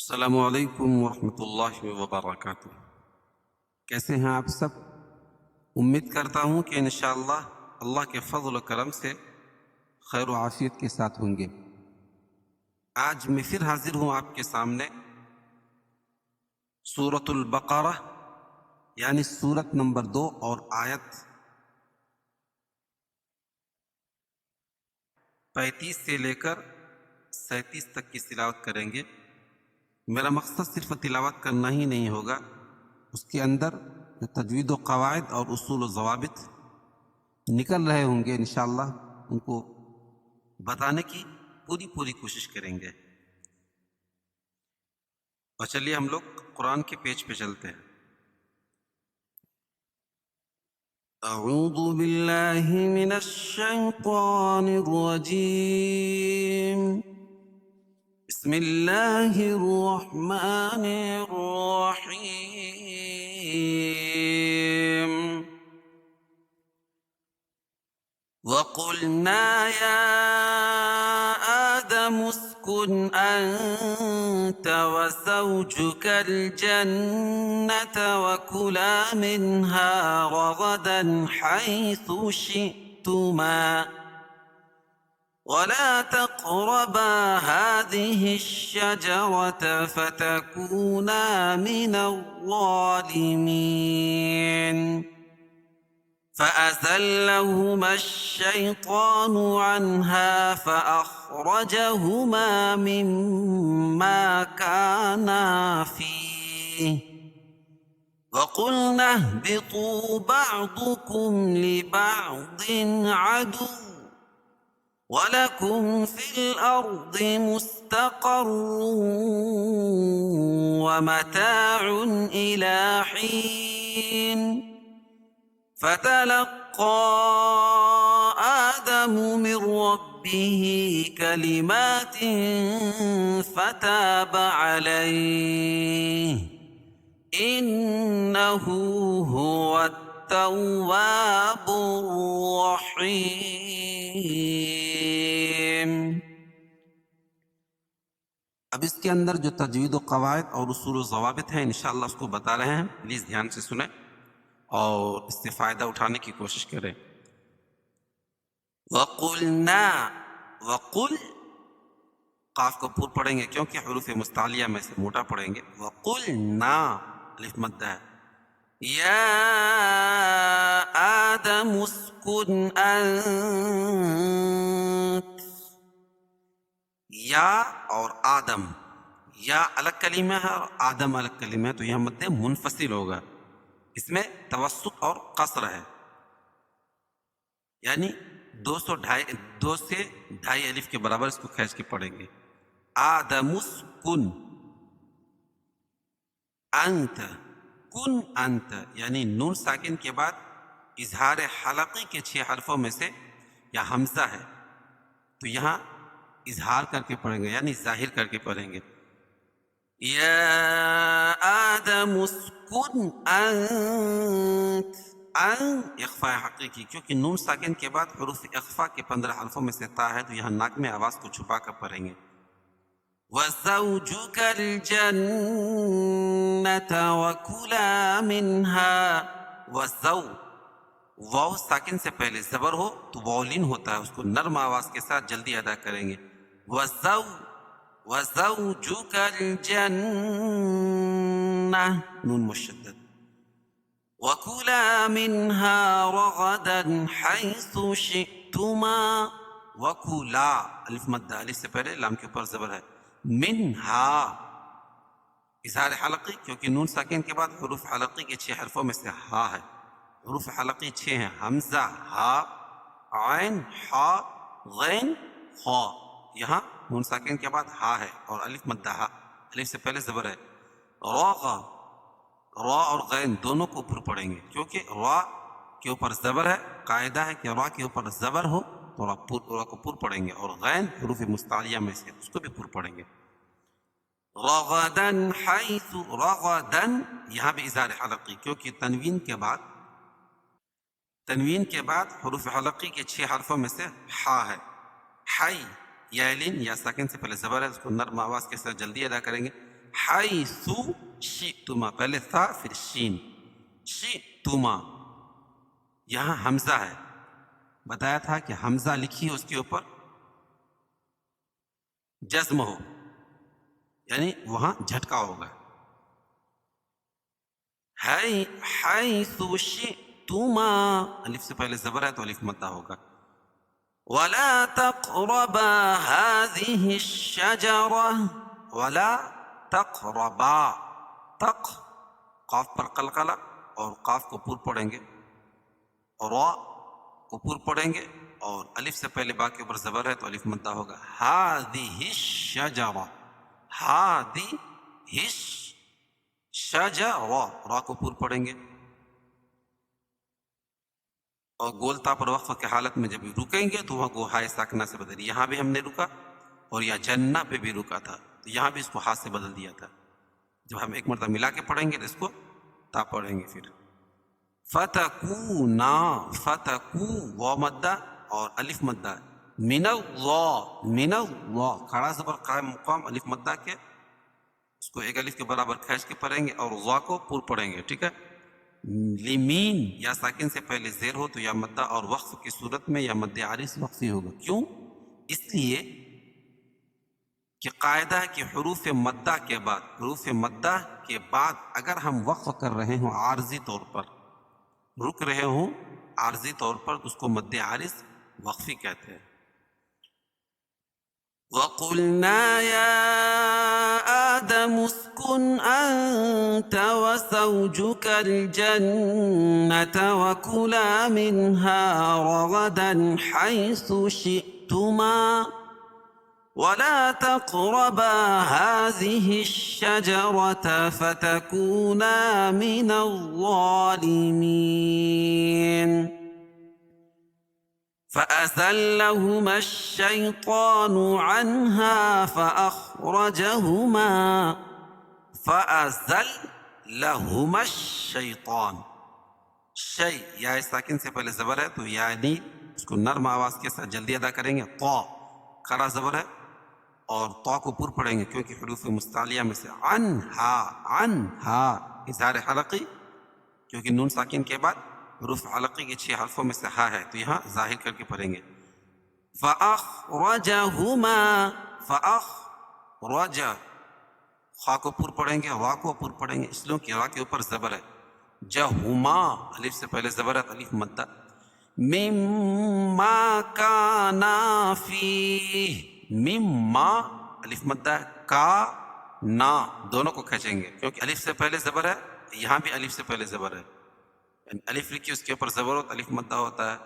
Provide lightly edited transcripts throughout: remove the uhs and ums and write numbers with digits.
السلام علیکم ورحمۃ اللہ وبرکاتہ۔ کیسے ہیں آپ سب؟ امید کرتا ہوں کہ انشاءاللہ اللہ کے فضل و کرم سے خیر و عافیت کے ساتھ ہوں گے۔ آج میں پھر حاضر ہوں آپ کے سامنے سورۃ البقرہ یعنی سورت نمبر 2 اور آیت 35 سے لے کر 37 تک کی تلاوت کریں گے۔ میرا مقصد صرف تلاوت کرنا ہی نہیں ہوگا، اس کے اندر جو تجوید و قواعد اور اصول و ضوابط نکل رہے ہوں گے انشاءاللہ ان کو بتانے کی پوری کوشش کریں گے۔ اور چلیے ہم لوگ قرآن کے پیج پہ چلتے ہیں۔ اعوذ باللہ من الشیطان الرجیم، بسم اللہ الرحمن الرحیم۔ وَقُلْنَا يَا آدَمُ اسْكُنْ أَنْتَ وَزَوْجُكَ الْجَنَّةَ وَكُلَا مِنْهَا رَغَدًا حَيْثُ شِئْتُمَا وَلَا تَقْرَبَا هَذِهِ الشَّجَرَةَ فَتَكُونَا مِنَ الظَّالِمِينَ فَأَزَلَّهُمَا الشَّيْطَانُ عَنْهَا فَأَخْرَجَهُمَا مِمَّا كَانَا فِيهِ وَقُلْنَا اهْبِطُوا بَعْضُكُمْ لِبَعْضٍ عَدُوٌّ وَلَكُمْ فِي الْأَرْضِ مُسْتَقَرٌّ وَمَتَاعٌ إِلَى حِينٍ فَتَلَقَّى آدَمُ مِنْ رَبِّهِ كَلِمَاتٍ فَتَابَ عَلَيْهِ إِنَّهُ هُوَ التَّوَّابُ الرَّحِيمُ۔ اب اس کے اندر جو تجوید و قواعد اور اصول و ضوابط ہیں انشاءاللہ اس کو بتا رہے ہیں، پلیز دھیان سے سنیں اور اس سے فائدہ اٹھانے کی کوشش کریں۔ وَقُلْنَا، وَقُلْ قاف کو پور پڑھیں گے کیونکہ حروف مستعلیہ میں سے موٹا پڑھیں گے۔ وَقُلْنَا الف مد ہے۔ یا آدم اسکن انت، یا اور آدم، یا الگ کلمہ ہے اور آدم الگ کلمہ ہے، تو یہاں مد منفصل ہوگا، اس میں توسط اور قصر ہے، یعنی دو سے ڈھائی الف کے برابر اس کو کھینچ کے پڑھیں گے۔ آدم اسکن انت، کن انت، یعنی نون ساکن کے بعد اظہار حلقی کے 6 حرفوں میں سے یا حمزہ ہے تو یہاں اظہار کر کے پڑھیں گے، یعنی ظاہر کر کے پڑھیں گے۔ یا آدم اسکن انت، ان اخفاء حقیقی، کیونکہ نون ساکن کے بعد حروف اخفاء کے 15 حرفوں میں سے تا ہے تو یہاں ناک میں آواز کو چھپا کر پڑھیں گے۔ وَزَوْجُكَ الْجَنَّةَ وَكُلَا مِنْهَا، وَزَوْ، واو ساکن سے پہلے زبر ہو تو واولین ہوتا ہے، اس کو نرم آواز کے ساتھ جلدی ادا کریں گے۔ وَزَوْجُكَ الْجَنَّةَ، نون مشدد۔ وَكُلَا مِنْهَا رَغَدًا حَيْثُ شِئْتُمَا، وَكُلَا الف مد، الف سے پہلے لام کے اوپر زبر ہے۔ منہا اظہار حلقی، کیونکہ نون ساکن کے بعد حروف حلقی کے 6 حرفوں میں سے ہا ہے، حروف حلقی 6 ہیں، حمزہ، ہا، عین، ہا، غین، خا، یہاں نون ساکن کے بعد ہا ہے اور الف مدہ ہا، الف سے پہلے زبر ہے۔ را، را اور غین دونوں کو اوپر پڑھیں گے، کیونکہ را کے اوپر زبر ہے، قاعدہ ہے کہ را کے اوپر زبر ہو تو را کو پر پڑھیں گے، اور غین حروف مستعلیہ میں سے اس کو بھی پر پڑھیں گے۔ رغدن حیث، رغدن یہاں بھی اظہار حلقی، کیونکہ تنوین کے بعد حروف حلقی کے 6 حرفوں میں سے ہا ہے۔ حی، یا لین یا ساکن سے پہلے زبر ہے، اس کو نرم آواز کے ساتھ جلدی ادا کریں گے۔ حیث شئتما، پہلے تھا پھر شین، شئتما، یہاں حمزہ ہے، بتایا تھا کہ حمزہ لکھی اس کے اوپر جزم ہو، یعنی وہاں جھٹکا ہوگا. حیث شئتما، الف سے پہلے زبر ہے تو الف مدہ ہوگا. ولا تقربا هذه الشجرة، ولا تقربا، تق قاف پر قلقلہ اور قاف کو پور پڑھیں گے، اور را کو پور پڑھیں گے، اور الف سے پہلے با کے اوپر زبر ہے تو الف مدہ ہوگا. هذه الشجرة، هذه الشجرة، را کو پور پڑھیں گے، اور گولتا پر وقف کی حالت میں جب رکیں گے تو وہاں کو ہائے ساکنہ سے بدل. یہاں بھی ہم نے رکا اور یا جنہ پہ بھی رکا تھا، تو یہاں بھی اس کو ہاتھ سے بدل دیا تھا. جب ہم ایک مرتبہ ملا کے پڑھیں گے تو اس کو تا پڑھیں گے. پھر فتکونا، فتکو واو مدہ اور الف مدہ، من اللہ، من اللہ کھڑا زبر قائم مقام الف مدہ کے، اس کو ایک الف کے برابر کھینچ کے پڑھیں گے اور ضا کو پور پڑھیں گے. ٹھیک ہے. لمین یا ساکن سے پہلے زیر ہو تو یا مدہ، اور وقف کی صورت میں یا مد عارض وقفی ہوگا. کیوں؟ اس لیے کہ قاعدہ ہے کہ حروف مدہ کے بعد، حروف مدہ کے بعد اگر ہم وقف کر رہے ہوں عارضی طور پر، رک رہے ہوں عارضی طور پر، تو اس کو مد عارض وقفی کہتے ہیں. وَقُلْنَا يَا آدَمُ اسْكُنْ أَنْتَ وَزَوْجُكَ الْجَنَّةَ وَكُلَا مِنْهَا رَغَدًا حَيْثُ شِئْتُمَا وَلَا تَقْرَبَا هَذِهِ الشَّجَرَةَ فَتَكُونَا مِنَ الظَّالِمِينَ. فأزلهما الشيطان عنها فأزلهما الشيطان، شيء یا ساکن سے پہلے زبر ہے تو یعنی اس کو نرم آواز کے ساتھ جلدی ادا کریں گے. طا کھڑا زبر ہے اور طا کو پر پڑھیں گے کیونکہ حروف مستعلیہ میں سے عنہا، عنہا اظہار حلقی، کیونکہ نون ساکن کے بعد حروف علقی کے 6 حرفوں میں سے ہا ہے تو یہاں ظاہر کر کے پڑھیں گے. فَأَخْرَجَهُمَا، فَأَخْرَجَ خا کو پر پڑھیں گے، وا کو پر پڑھیں گے، اس لیے کہ وا کے اوپر زبر ہے. جہما الف سے پہلے زبر ہے الف مدہ. مما کانا فیہ، مما الف مدہ ہے، کا نا دونوں کو کھینچیں گے کیونکہ الف سے پہلے زبر ہے، یہاں بھی الف سے پہلے زبر ہے. الف لکھی اس کے اوپر زبر ہو تو الف مدہ ہوتا ہے.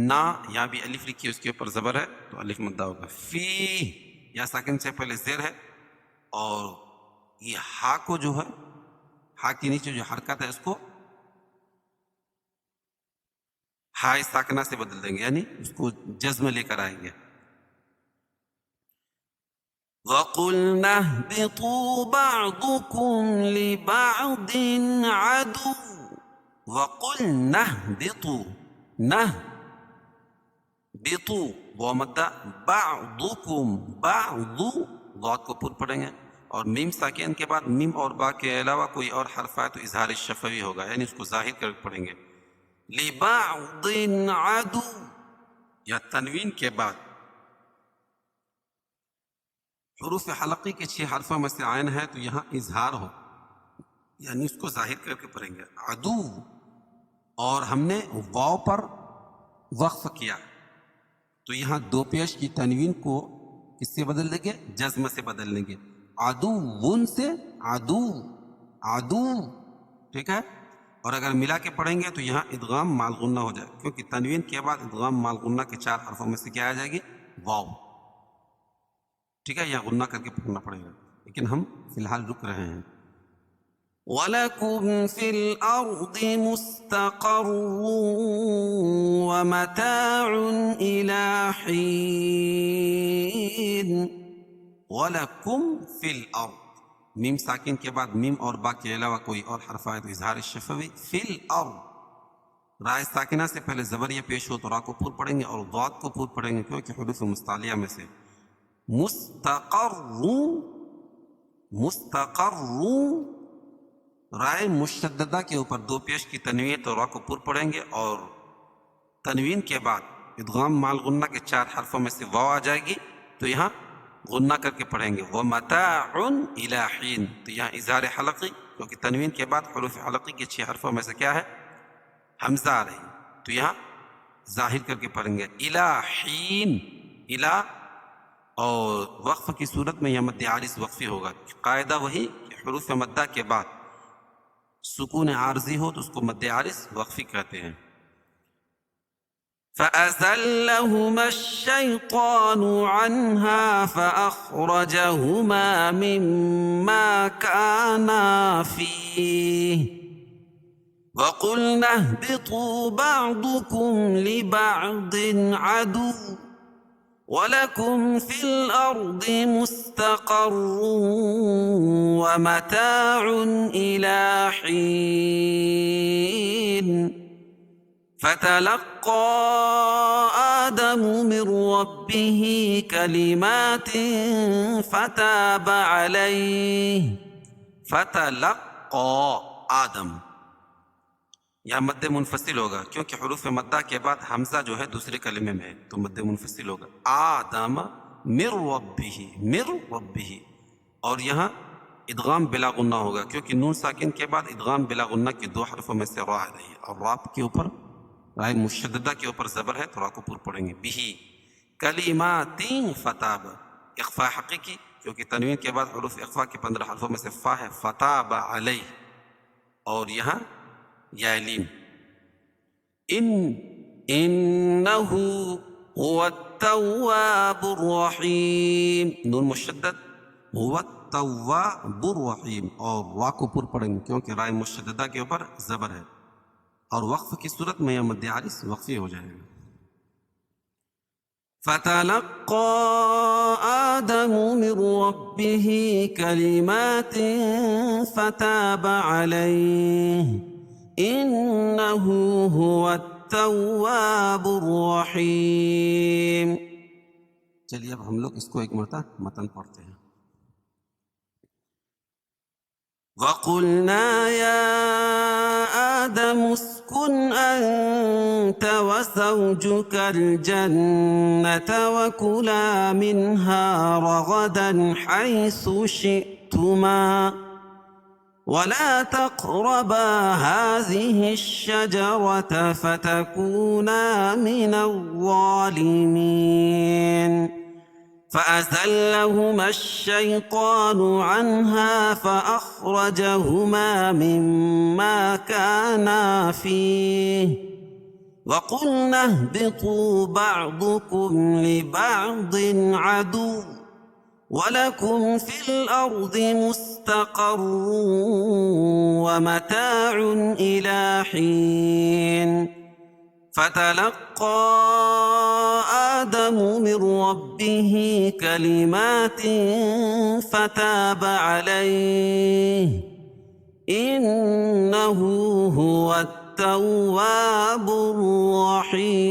نا یہاں بھی الف لکھی اس کے اوپر زبر ہے تو الف مدہ ہوگا. فی یا ساکن سے پہلے زیر ہے، اور یہ ہا کو جو ہے، ہا کے نیچے جو حرکت ہے اس کو ہائے ساکنہ سے بدل دیں گے، یعنی اس کو جزم لے کر آئیں گے. وَقُلْنَا اهْبِطُوا بَعْضُكُمْ لِبَعْضٍ عَدُوٌّ، وَقُلْنَا اهْبِطُوا، نهبطوا وہ مدہ، بعضکم، بعض ضاد کو پر پڑھیں گے، اور میم ساکن کے بعد میم اور با کے علاوہ کوئی اور حرف آئے تو اظہار شفوی ہوگا، یعنی اس کو ظاہر کر پڑھیں گے. لِبَعْضٍ عَدُوٌّ یا تنوین کے بعد حروف حلقی کے 6 حرفوں میں سے عین ہے تو یہاں اظہار ہو، یعنی اس کو ظاہر کر کے پڑھیں گے. عدو، اور ہم نے واو پر وقف کیا تو یہاں دو پیش کی تنوین کو کس سے بدل دیں گے؟ جزم سے بدل لیں گے. عدوٌ سے عدو، عدو. ٹھیک ہے. اور اگر ملا کے پڑھیں گے تو یہاں ادغام مع الغنہ ہو جائے، کیونکہ تنوین کے بعد ادغام مع الغنہ کے 4 حرفوں میں سے کیا آ جائے گی؟ واو. ٹھیک ہے، یہاں غنہ کر کے پڑھنا پڑے گا، لیکن ہم فی الحال رک رہے ہیں. وَلَكُمْ فِي الْأَرْضِ مُسْتَقَرٌّ وَمَتَاعٌ إِلَىٰ حِينٍ. وَلَكُمْ فِي الْأَرْضِ، میم ساکن کے بعد میم اور با کے علاوہ کوئی اور حرف آئے تو اظہار شفوی. فی الارض رائے ساکنہ سے پہلے زبریہ پیش ہو تو را کو پور پڑھیں گے اور ضاد کو پور پڑھیں گے کیونکہ حروف مستعلیہ میں سے. مستقر مستقر رائے مشددہ کے اوپر دو پیش کی تنوین تو را کو پر پڑھیں گے، اور تنوین کے بعد ادغام مال غنہ کے 4 حرفوں میں سے واو آ جائے گی تو یہاں غنہ کر کے پڑھیں گے وَمَتَاعٌ إِلَىٰ حِينٍ، تو یہاں اظہار حلقی، کیونکہ تنوین کے بعد حروف حلقی کے 6 حرفوں میں سے کیا ہے؟ حمزہ آ رہی، تو یہاں ظاہر کر کے پڑھیں گے إِلَىٰ حِين، إِلَىٰ، اور وقف کی صورت میں یہ مد عارض وقفی ہوگا۔ قاعدہ وہی کہ حروف مدہ کے بعد سکون عارضی ہو تو اس کو مد عارض وقفی کہتے ہیں۔ فَأَزَلَّهُمَا الشَّيْطَانُ عَنْهَا فَأَخْرَجَهُمَا مِمَّا كَانَا فِيهِ وَقُلْنَا اهْبِطُوا بَعْضُكُمْ لِبَعْضٍ عَدُوٌّ وَلَكُمْ فِي الْأَرْضِ مُسْتَقَرٌّ وَمَتَاعٌ إِلَىٰ حِينٍ فَتَلَقَّىٰ آدَمُ مِن رَّبِّهِ كَلِمَاتٍ فَتَابَ عَلَيْهِ، فَتَلَقَّىٰ آدم، یہاں مد منفصل ہوگا کیونکہ حروف مدہ کے بعد حمزہ جو ہے دوسرے کلمے میں ہے تو مد منفصل ہوگا۔ آدم من ربہ، من ربہ، اور یہاں ادغام بلا غنہ ہوگا کیونکہ نون ساکن کے بعد ادغام بلا غنہ کے 2 حرفوں میں سے را آ رہی ہے، اور را کے اوپر رائے مشددہ کے اوپر زبر ہے تو را کو پر پڑھیں گے بہی کلمات فتاب، اخفاء حقیقی کیونکہ تنوین کے بعد حروف اخفاء کے 15 حرفوں میں سے فا ہے، فتاب علیہ، اور یہاں یا لیم انہ هو التواب الرحیم، نون مشدد هو التواب الرحیم، اور را کو پر پڑھیں گے کیونکہ رائے مشددہ کے اوپر زبر ہے، اور وقف کی صورت میں یہ مد عارض وقفی ہو جائے گا۔ فَتَلَقَّىٰ آدَمُ مِن رَّبِّهِ كَلِمَاتٍ فَتَابَ عَلَيْهِ إِنَّهُ هُوَ التَّوَّابُ الرَّحِيمُ۔ چلیے اب ہم لوگ اس کو ایک مرتبہ متن پڑھتے ہیں۔ وَقُلْنَا يَا آدَمُ اسْكُنْ أَنْتَ وَزَوْجُكَ الْجَنَّةَ وَكُلَا مِنْهَا رَغَدًا حَيْثُ شِئْتُمَا وَلَا تَقْرَبَا هَٰذِهِ الشَّجَرَةَ فَتَكُونَا مِنَ الظَّالِمِينَ فَأَزَلَّهُمَا الشَّيْطَانُ عَنْهَا فَأَخْرَجَهُمَا مِمَّا كَانَا فِيهِ وَقُلْنَا اهْبِطُوا بَعْضُكُمْ لِبَعْضٍ عَدُوٌّ وَلَكُمْ فِي الْأَرْضِ مُسْتَقَرٌّ وَمَتَاعٌ إِلَىٰ حِينٍ فَتَلَقَّىٰ آدَمُ مِن رَّبِّهِ كَلِمَاتٍ فَتَابَ عَلَيْهِ إِنَّهُ هُوَ التَّوَّابُ الرَّحِيمُ۔